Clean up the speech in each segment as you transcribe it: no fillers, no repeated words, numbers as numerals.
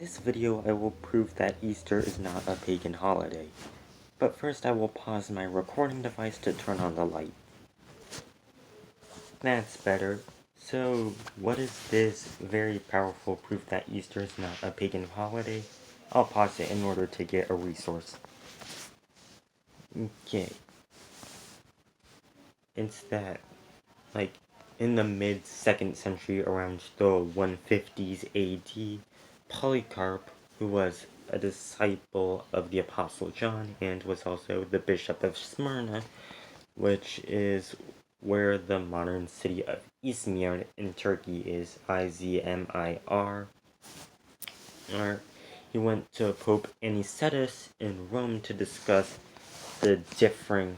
this video I will prove that Easter is not a pagan holiday. But first I will pause my recording device to turn on the light. That's better. So, what is this very powerful proof that Easter is not a pagan holiday? I'll pause it in order to get a resource. Okay. It's that, in the mid-2nd century, around the 150s AD, Polycarp, who was a disciple of the Apostle John and was also the Bishop of Smyrna, which is where the modern city of Izmir in Turkey is, Izmir. He went to Pope Anicetus in Rome to discuss the difference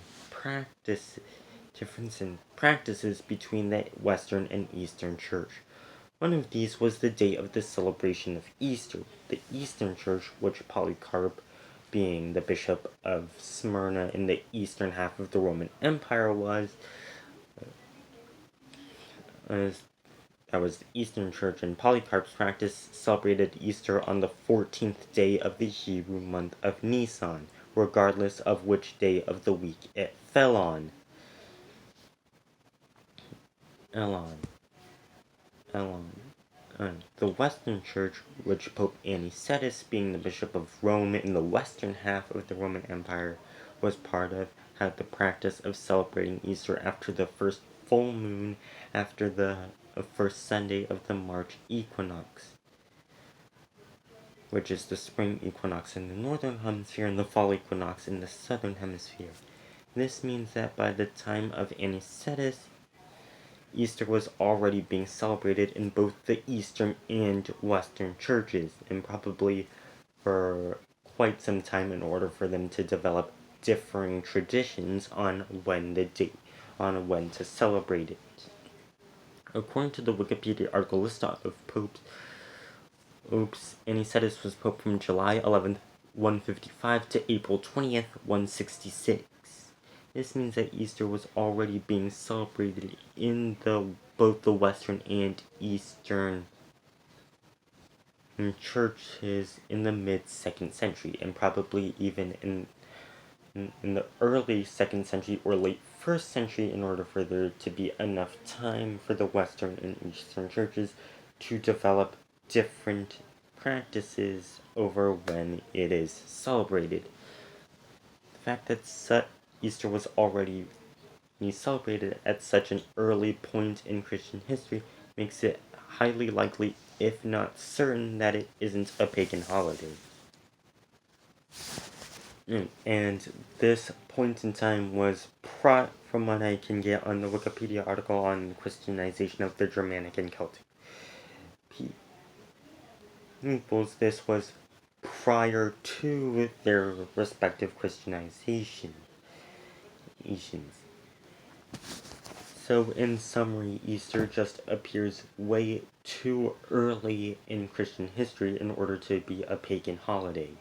in practices between the Western and Eastern Church. One of these was the date of the celebration of Easter. The Eastern Church, which Polycarp, being the Bishop of Smyrna in the eastern half of the Roman Empire, was the Eastern Church, and Polycarp's practice celebrated Easter on the 14th day of the Hebrew month of Nisan, regardless of which day of the week it fell on. The Western Church, which Pope Anicetus, being the Bishop of Rome in the western half of the Roman Empire, was part of, had the practice of celebrating Easter after the first full moon after the first Sunday of the March equinox, which is the spring equinox in the northern hemisphere and the fall equinox in the southern hemisphere. This means that by the time of Anicetus, Easter was already being celebrated in both the Eastern and Western churches, and probably for quite some time in order for them to develop differing traditions on when to celebrate it. According to the Wikipedia article list of popes, Anicetus was pope from July 11th, 155 to April 20th, 166. This means that Easter was already being celebrated in both the Western and Eastern churches in the mid-2nd century, and probably even in the early 2nd century or late 1st century, in order for there to be enough time for the Western and Eastern churches to develop different practices over when it is celebrated. The fact that Easter was already celebrated at such an early point in Christian history makes it highly likely, if not certain, that it isn't a pagan holiday. And this point in time was from what I can get on the Wikipedia article on Christianization of the Germanic and Celtic peoples. This was prior to their respective Christianizations. So, in summary, Easter just appears way too early in Christian history in order to be a pagan holiday.